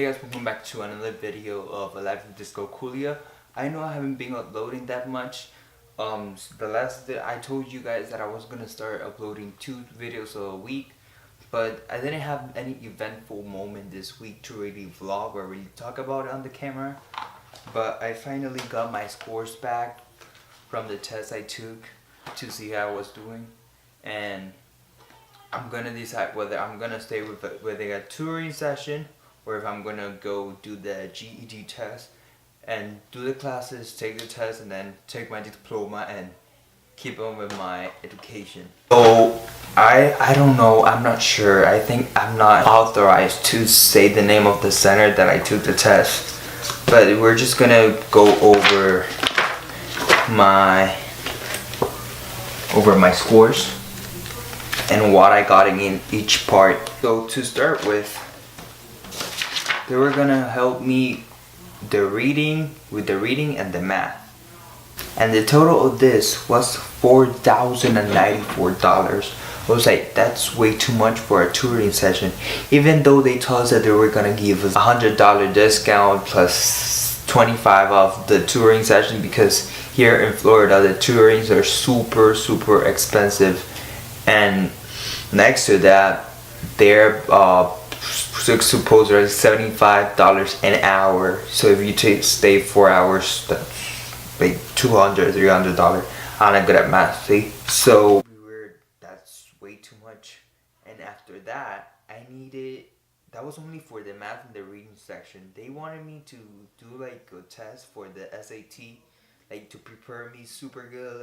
Hey guys, welcome back to another video of A Life with Dyscalculia. I know I haven't been uploading that much. The last day I told you guys that I was gonna start uploading 2 videos a week, but I didn't have any eventful moment this week to really vlog or really talk about it on the camera. But I finally got my scores back from the test I took to see how I was doing, and I'm gonna decide whether I'm gonna stay with a touring session or if I'm gonna go do the GED test and do the classes, take the test, and then take my diploma and keep on with my education. So I don't know, I'm not sure. I think I'm not authorized to say the name of the center that I took the test, but we're just gonna go over my scores and what I got in each part. So to start with, they were gonna help me with the reading and the math, and the total of this was $4,094. I was like, that's way too much for a touring session, even though they told us that they were gonna give us $100 discount plus 25 off the touring session, because here in Florida the tourings are super expensive, and next to that they're supposedly $75 an hour. So if you stay 4 hours, that's like $200-300. I'm not good at math, see? So that's way too much. And after that, that was only for the math and the reading section. They wanted me to do like a test for the SAT, like to prepare me super good.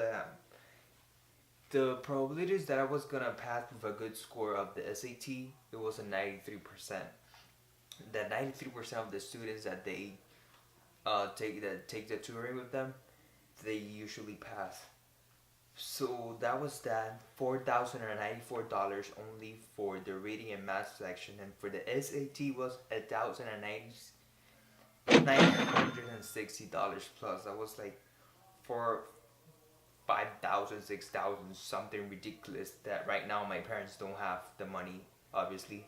The probabilities that I was gonna pass with a good score of the SAT, it was a 93%. That 93% of the students that they take the touring with them, they usually pass. So that was that, $4,094 only for the reading and math section, and for the SAT was $960 plus. That was like for 5,000, 6,000, something ridiculous that right now my parents don't have the money, obviously,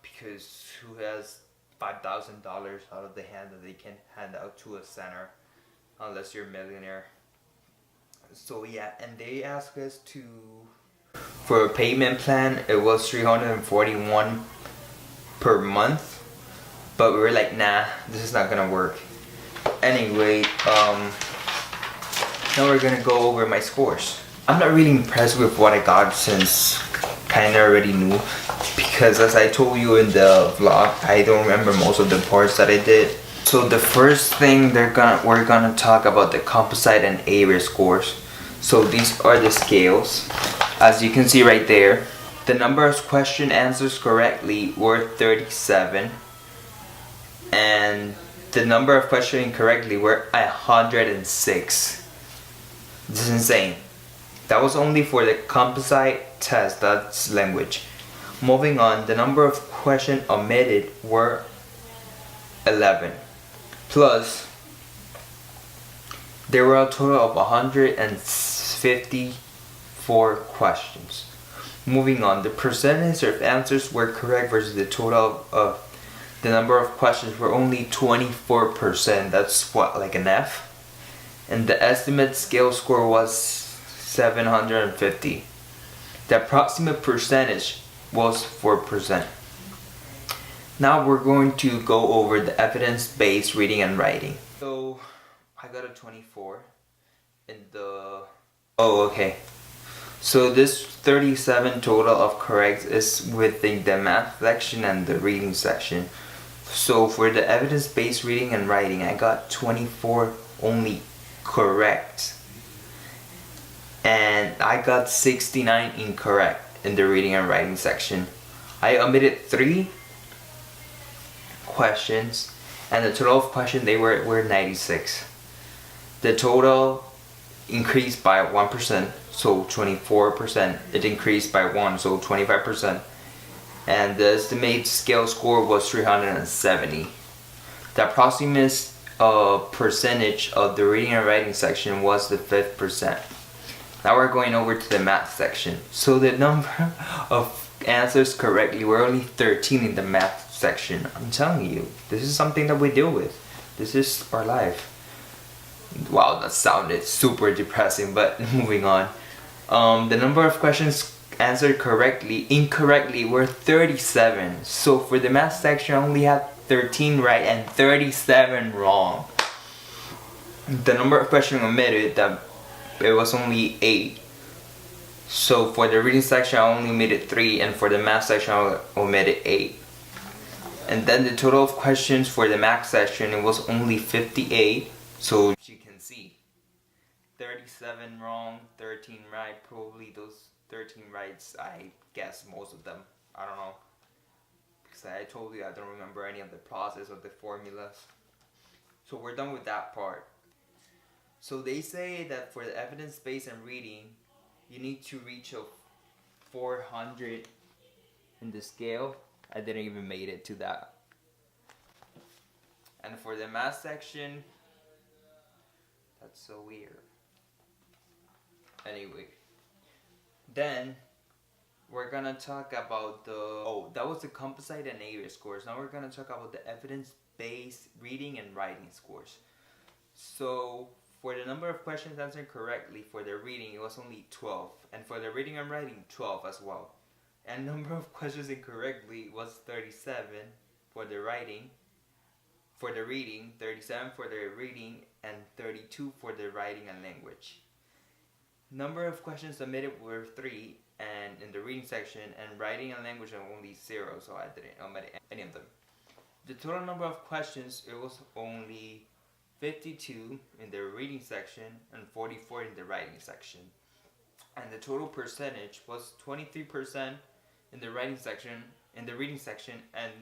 because who has $5,000 out of the hand that they can hand out to a center unless you're a millionaire. So yeah, and they asked us for a payment plan. It was $341 per month, but we were like, nah, this is not gonna work. Anyway, now we're gonna go over my scores. I'm not really impressed with what I got, since kinda already knew, because as I told you in the vlog, I don't remember most of the parts that I did. So the first thing we're gonna talk about the composite and area scores. So these are the scales. As you can see right there, the number of question answers correctly were 37, and the number of questions incorrectly were 106. This is insane. That was only for the composite test, that's language. Moving on, the number of questions omitted were 11. Plus, there were a total of 154 questions. Moving on, the percentage of answers were correct versus the total of the number of questions were only 24%. That's what, like an F? And the estimate scale score was 750. The approximate percentage was 4%. Now we're going to go over the evidence-based reading and writing. So I got a 24 in the... Oh, okay. So this 37 total of correct is within the math section and the reading section. So for the evidence-based reading and writing, I got 24 only correct, and I got 69 incorrect in the reading and writing section. I omitted 3 questions, and the total of questions they were 96. The total increased by 1%, so 24%. It increased by 1, so 25%. And the estimated scale score was 370. The approximate percentage of the reading and writing section was the 5%. Now we're going over to the math section. So the number of answers correctly were only 13 in the math section. I'm telling you, this is something that we deal with. This is our life. Wow, that sounded super depressing, but moving on. The number of questions answered incorrectly were 37. So for the math section, I only had 13 right and 37 wrong. The number of questions omitted, that it was only 8. So for the reading section, I only omitted 3, and for the math section, I omitted 8. And then the total of questions for the math section, it was only 58. So you can see, 37 wrong, 13 right. Probably those 13 rights, I guess most of them. I don't know. Because I told you I don't remember any of the process of the formulas. So we're done with that part. So they say that for the evidence-based and reading, you need to reach a 400 in the scale. I didn't even make it to that. And for the math section, that's so weird. Anyway, then we're gonna talk about that was the composite and area scores. Now we're gonna talk about the evidence-based reading and writing scores. So for the number of questions answered correctly for the reading, it was only 12, and for the reading and writing, 12 as well. And number of questions incorrectly was 37 for the writing. For the reading, 37 for the reading, and 32 for the writing and language. Number of questions submitted were 3, and in the reading section, and writing and language are only 0, so I didn't omit any of them. The total number of questions, it was only 52 in the reading section and 44 in the writing section. And the total percentage was 23% in the reading section, and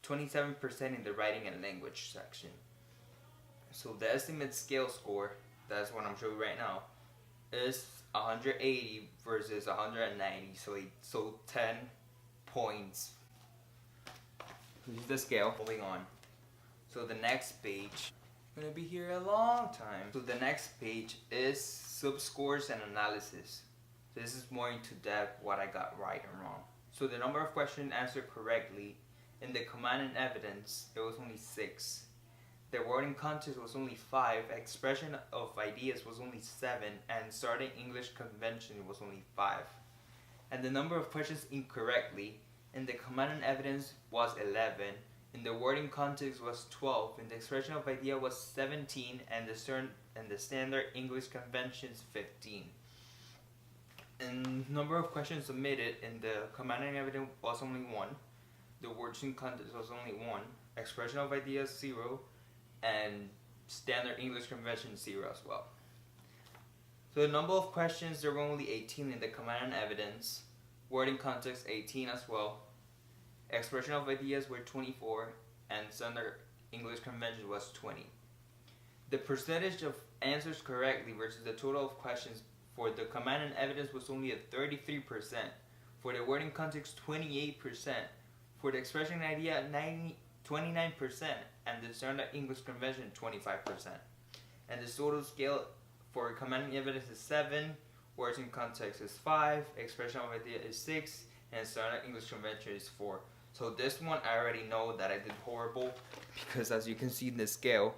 27% in the writing and language section. So the estimate scale score, that's what I'm showing you right now, is 180 versus 190. So 10 points. This is the scale. Moving on. So the next page, I'm gonna be here a long time. So the next page is subscores and analysis. This is more into depth what I got right and wrong. So the number of questions answered correctly in the command and evidence, it was only 6. The wording context was only 5. Expression of ideas was only 7, and starting English convention was only 5. And the number of questions incorrectly in the command and evidence was 11. In the wording context was 12. In the expression of idea was 17, and the standard English conventions 15. And number of questions submitted in the command and evidence was only 1. The wording context was only 1. Expression of ideas 0, and standard English convention 0 as well. So the number of questions, there were only 18 in the command and evidence. Wording context 18 as well. Expression of ideas were 24, and standard English convention was 20. The percentage of answers correctly versus the total of questions for the command and evidence was only at 33%. For the wording context, 28%. For the expression idea, 29%, and the standard English convention 25%. And the total scale for command and evidence is 7, words in context is 5, expression of idea is 6, and standard English convention is 4. So this one I already know that I did horrible, because as you can see in the scale,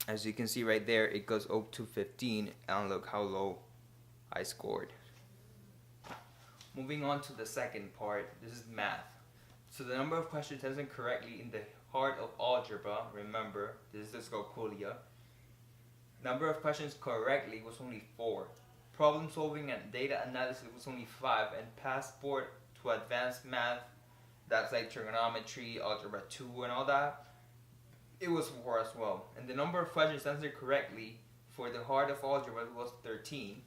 as you can see right there, it goes up to 15, and look how low I scored. Moving on to the second part, this is math. So the number of questions answered correctly in the heart of algebra, remember, this is Dyscalculia. Number of questions correctly was only 4. Problem solving and data analysis was only 5, and passport to advanced math, that's like trigonometry, algebra 2 and all that, it was 4 as well. And the number of questions answered correctly for the heart of algebra was 13.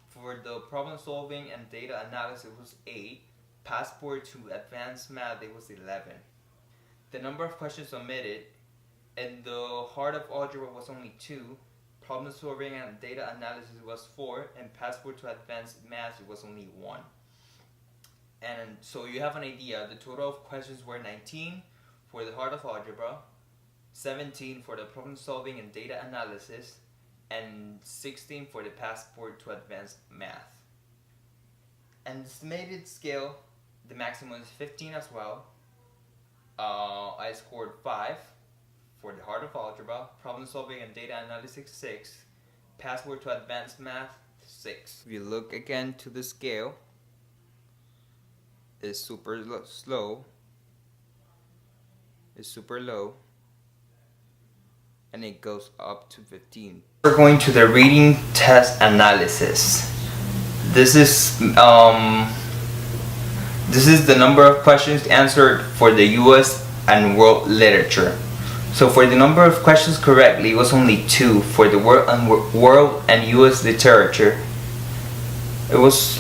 For the problem solving and data analysis was 8. Passport to advanced math, it was 11. The number of questions omitted in the heart of algebra was only 2. Problem solving and data analysis was 4, and passport to advanced math, it was only 1. And so you have an idea, the total of questions were 19 for the heart of algebra, 17 for the problem solving and data analysis, and 16 for the passport to advanced math. And estimated scale, the maximum is 15 as well. I scored 5 for the Heart of Algebra, Problem Solving and Data Analysis 6, Password to Advanced Math 6. If you look again to the scale, it's super slow, it's super low, and it goes up to 15. We're going to the reading test analysis. This is the number of questions answered for the US and world literature. So for the number of questions correctly, it was only 2 for the world and US literature. It was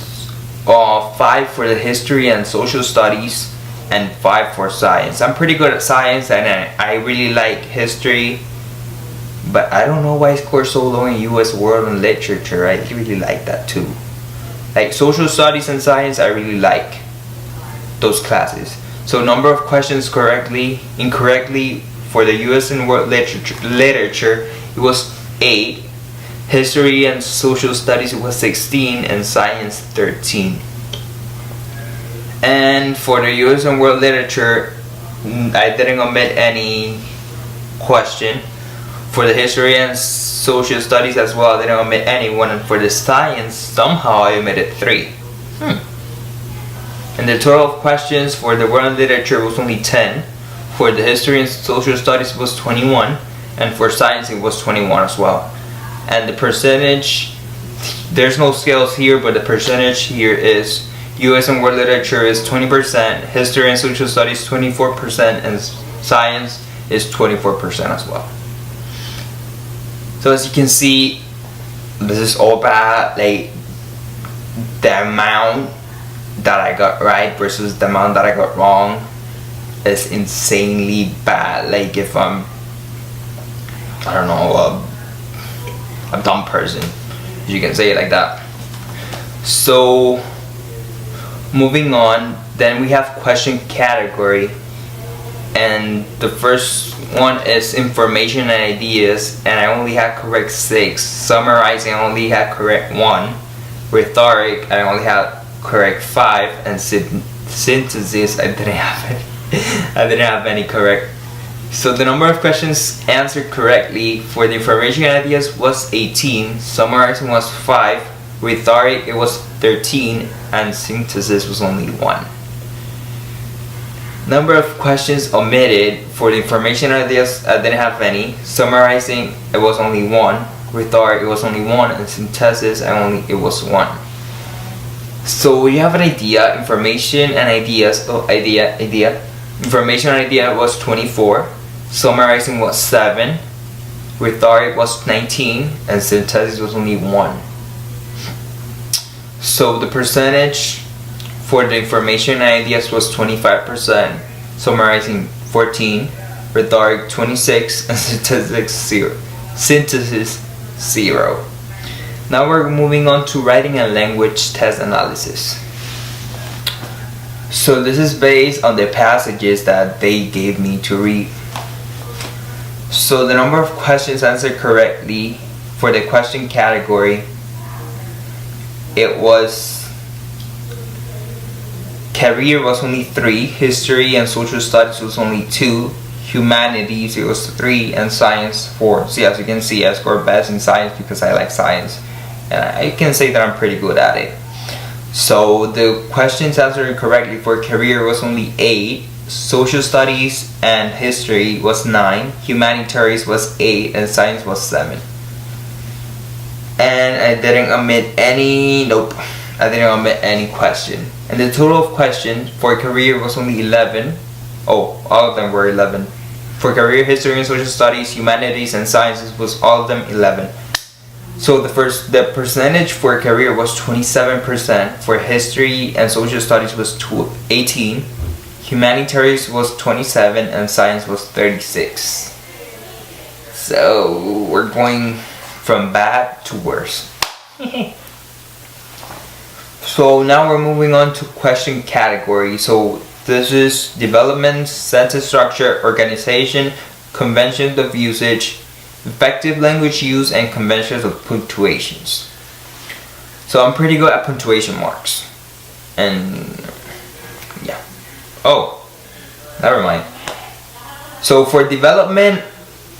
5 for the history and social studies, and 5 for science. I'm pretty good at science, and I really like history, but I don't know why I scored so low in US, world, and literature. I really like that too. Like social studies and science, I really like those classes. So number of questions incorrectly for the US and world literature, it was 8. History and social studies, it was 16, and science 13. And for the US and world literature, I didn't omit any question. For the history and social studies as well, I didn't omit anyone. And for the science, somehow I omitted 3. And the total of questions for the world literature was only 10. For the history and social studies, it was 21. And for science, it was 21 as well. And the percentage, there's no scales here, but the percentage here is US and world literature is 20%, history and social studies 24%, and science is 24% as well. So as you can see, this is all bad. Like the amount that I got right versus the amount that I got wrong is insanely bad. Like if I'm, I don't know, a dumb person, you can say it like that. So moving on, then we have question category, and the first one is information and ideas, and I only had correct 6. Summarizing, I only had correct 1. Rhetoric, I only had correct 5, and synthesis, I didn't have it. I didn't have any correct. So the number of questions answered correctly for the information and ideas was 18. Summarizing was 5. Rhetoric, it was 13, and synthesis was only 1. Number of questions omitted for the information and ideas, I didn't have any. Summarizing, it was only 1. Rhetoric, it was only 1, and synthesis, it was 1. So you have an idea, information and ideas. Information and idea was 24. Summarizing was 7. Rhetoric was 19, and synthesis was only 1. So the percentage for the information and ideas was 25%, summarizing 14, rhetoric 26, and synthesis 0. Now we're moving on to writing and language test analysis. So this is based on the passages that they gave me to read. So the number of questions answered correctly for the question category, it was career was only 3, history and social studies was only 2, humanities it was 3, and science 4. So as you can see, I scored best in science because I like science, and I can say that I'm pretty good at it. So the questions answered correctly for career was only 8, social studies and history was 9, humanities was 8, and science was 7. And I didn't omit any, I didn't omit any question. And the total of questions for career was only 11. All of them were 11. For career, history and social studies, humanities and sciences was all of them 11. So the percentage for career was 27. For history and social studies was 18. Humanities was 27, and science was 36. So we're going from bad to worse. So now we're moving on to question category. So this is development, sentence structure, organization, conventions of usage, effective language use, and conventions of punctuations. So I'm pretty good at punctuation marks. And yeah. Oh, never mind. So for development,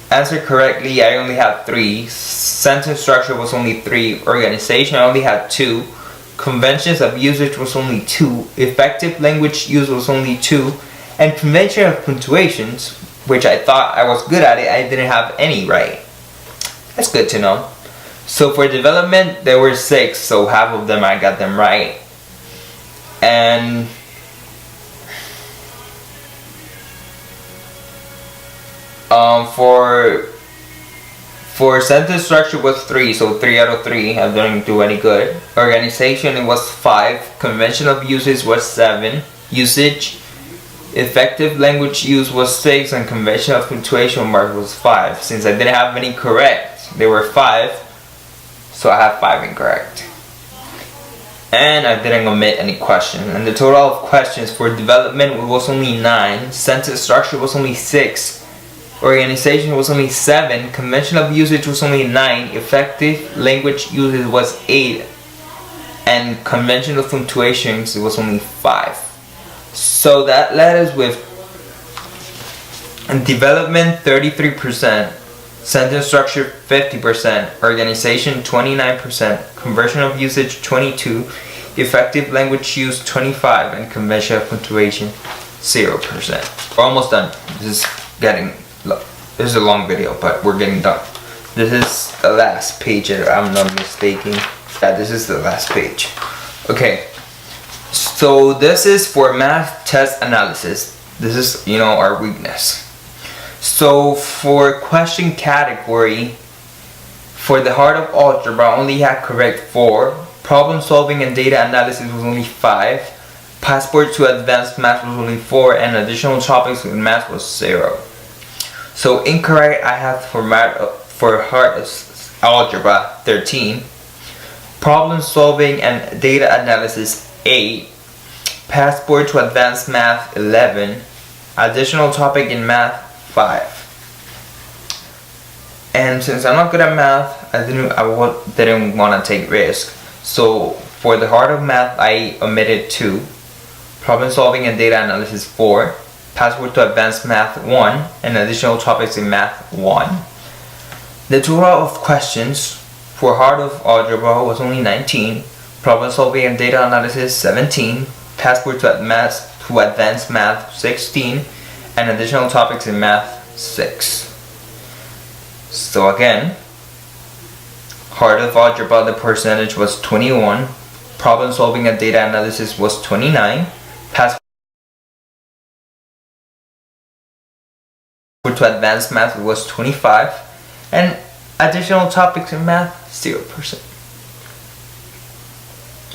answer correctly, I only had 3. Sentence structure was only 3. Organization, I only had 2. Conventions of usage was only 2. Effective language use was only 2. And convention of punctuations, which I thought I was good at it, I didn't have any right. That's good to know. So for development, there were 6, so half of them I got them right. And for sentence structure was 3, so 3 out of 3. I didn't do any good. Organization, it was 5. Convention of usage was 7. Usage, effective language use was 6, and convention of punctuation mark was 5. Since I didn't have any correct, they were 5, so I have 5 incorrect. And I didn't omit any question. And the total of questions for development was only 9. Sentence structure was only 6. Organization was only 7. Convention of usage was only 9. Effective language usage was 8. And convention of punctuations, it was only 5. So that led us with development 33%, sentence structure 50%, organization 29%, conversion of usage 22%, effective language use 25%, and convention of punctuation 0%. We're almost done. This is a long video, but we're getting done. This is the last page, if I'm not mistaken. Yeah, this is the last page. Okay. So this is for math test analysis. This is, our weakness. So for question category, for the heart of algebra, I only had correct 4. Problem solving and data analysis was only 5. Passport to advanced math was only 4, and additional topics in math was 0. So incorrect I have for heart of algebra 13. Problem solving and data analysis 8. Passport to advanced math 11. Additional topic in math 5. And since I'm not good at math, I didn't want to take risk. So for the heart of math, I omitted 2. Problem solving and data analysis 4. Passport to advanced math 1. And additional topics in math 1. The total of questions for heart of algebra was only 19. Problem solving and data analysis 17. Passport to advanced math 16. And additional topics in math 6. So again, heart of algebra, the percentage was 21. Problem solving and data analysis was 29. Passport to advanced math was 25. And additional topics in math 0%.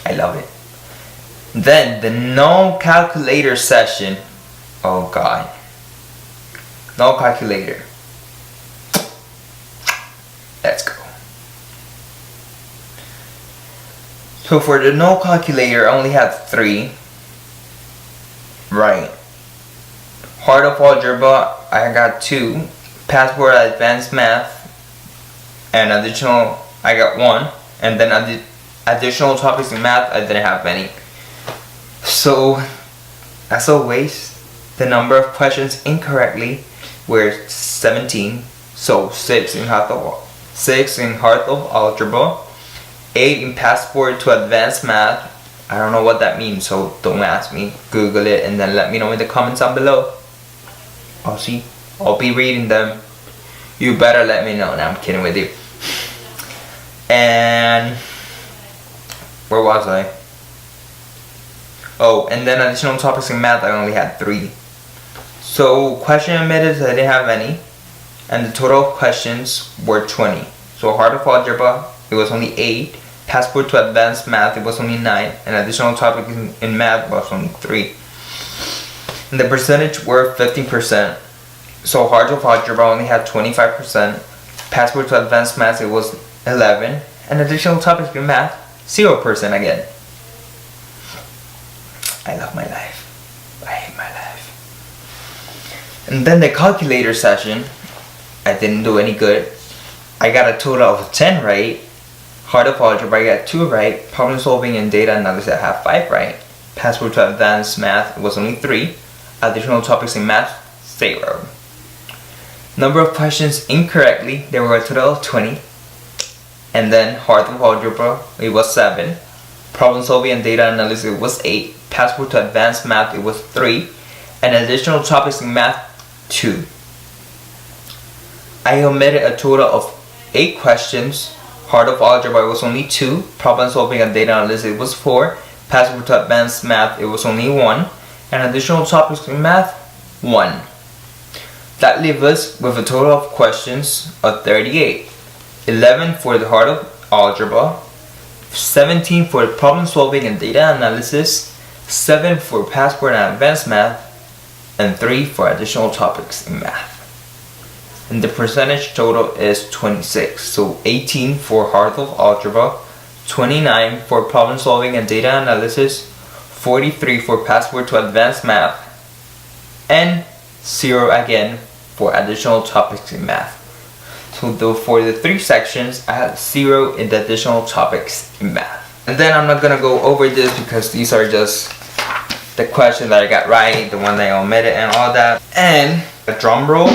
I love it. Then the no calculator session. Oh god. No calculator. Let's go. So for the no calculator, I only had 3. Right. Heart of algebra, I got 2. Passport advanced math and additional, I got 1. And then additional topics in math, I didn't have any. So, as always, the number of questions incorrectly were 17. So 6 in heart of algebra, 8 in passport to advanced math. I don't know what that means, so don't ask me. Google it and then let me know in the comments down below. I'll be reading them. You better let me know. No, I'm kidding with you. And where was I? Oh, and then additional topics in math, I only had 3. So question omitted, I didn't have any. And the total of questions were 20. So heart of algebra, it was only 8. Passport to advanced math, it was only 9. And additional topics in math was only 3. And the percentage were 15%. So heart of algebra only had 25%. Passport to advanced math, it was 11. And additional topics in math, 0% again. I love my life. I hate my life. And then the calculator session, I didn't do any good. I got a total of 10 right. Heart of algebra, I got 2 right. Problem solving and data analysis, I have 5 right. Passport to advanced math was only 3. Additional topics in math, 0. Number of questions incorrectly, there were a total of 20. And then heart of algebra, it was 7. Problem solving and data analysis, it was 8. Passport to advanced math, it was 3. And additional topics in math, 2. I omitted a total of 8 questions. Heart of algebra, it was only 2. Problem solving and data analysis, it was 4. Passport to advanced math, it was only 1. And additional topics in math, 1. That leaves us with a total of questions of 38. 11 for the heart of algebra, 17 for problem solving and data analysis, 7 for passport and advanced math, and 3 for additional topics in math. And the percentage total is 26. So 18 for heart of algebra, 29 for problem solving and data analysis, 43 for passport to advanced math, and 0 again for additional topics in math. So for the 3 sections, I had 0 in the additional topics in math. And then I'm not gonna go over this because these are just the questions that I got right, the one that I omitted and all that. And a drum roll.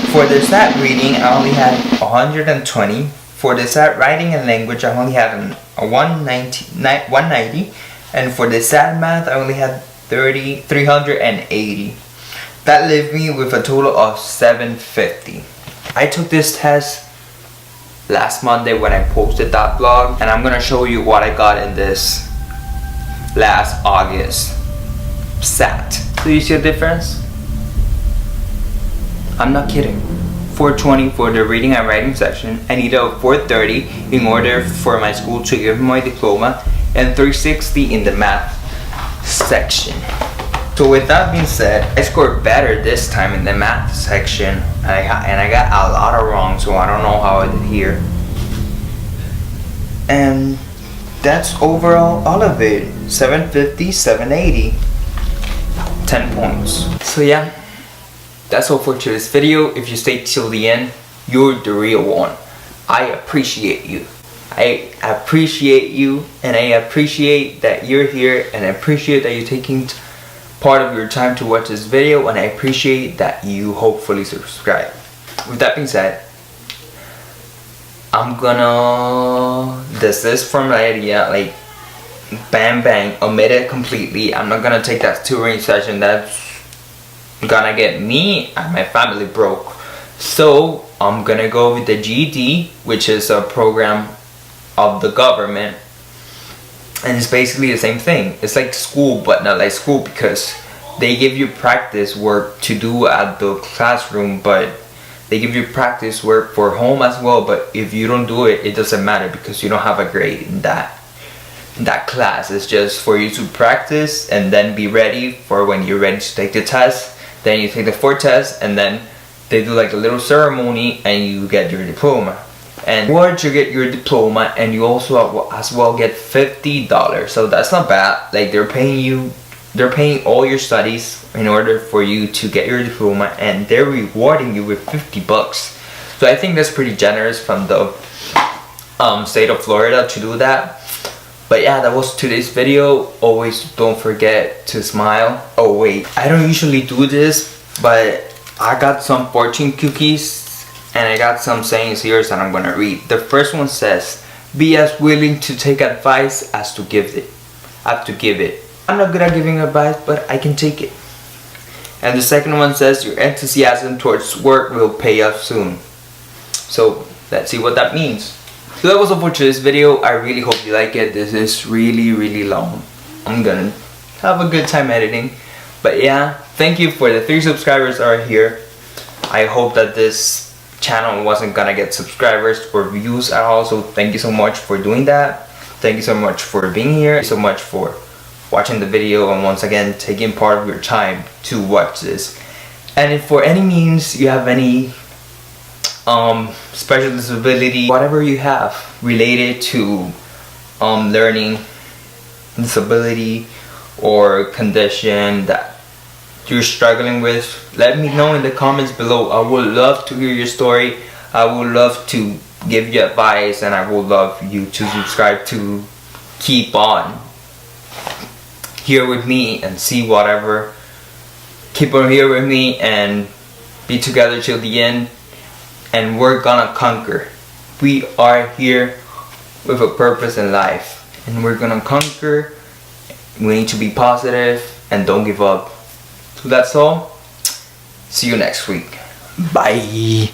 For the stat reading, I only had 120. For the stat writing and language, I only had a 190. And for the stat math, I only had 380. That left me with a total of 750. I took this test last Monday when I posted that vlog, and I'm gonna show you what I got in this last August SAT. Do you see a difference? I'm not kidding. 420 for the reading and writing section. I needed a 430 in order for my school to give me my diploma, and 360 in the math section. So with that being said, I scored better this time in the math section, and I got a lot of wrong, so I don't know how I did here. And that's overall all of it. 750, 780, 10 points. So yeah, that's all for today's video. If you stayed till the end, you're the real one. I appreciate you. I appreciate you, and I appreciate that you're here, and I appreciate that you're taking part of your time to watch this video, and I appreciate that you hopefully subscribe. With that being said, I'm gonna this from my idea, like bam bang, omit it completely. I'm not gonna take that tutoring session. That's gonna get me and my family broke. So I'm gonna go with the GED, which is a program of the government. And it's basically the same thing. It's like school, but not like school, because they give you practice work to do at the classroom, but they give you practice work for home as well. But if you don't do it, it doesn't matter because you don't have a grade in that class. It's just for you to practice and then be ready for when you're ready to take the test. Then you take the 4 tests, and then they do like a little ceremony and you get your diploma. And once you get your diploma, and you also as well get $50. So that's not bad. Like they're paying all your studies in order for you to get your diploma, and they're rewarding you with $50. So I think that's pretty generous from the state of Florida to do that. But yeah, that was today's video. Always don't forget to smile. Oh wait, I don't usually do this, but I got some fortune cookies. And I got some sayings here that I'm gonna read. The first one says, "Be as willing to take advice as to give it." I'm not good at giving advice, but I can take it. And the second one says, "Your enthusiasm towards work will pay off soon." So let's see what that means. So that was all for today's video. I really hope you like it. This is really long. I'm gonna have a good time editing. But yeah, thank you for the 3 subscribers that are here. I hope that this channel wasn't gonna get subscribers or views at all, so thank you so much for doing that. Thank you so much for being here. Thank you so much for watching the video, and once again taking part of your time to watch this. And if for any means you have any special disability, whatever you have related to learning disability or condition that you're struggling with, let me know in the comments below. I would love to hear your story. I would love to give you advice, and I would love you to subscribe to keep on here with me and see whatever. Keep on here with me and be together till the end, and we're gonna conquer. We are here with a purpose in life, and we're gonna conquer. We need to be positive and don't give up. So that's all. See you next week. Bye.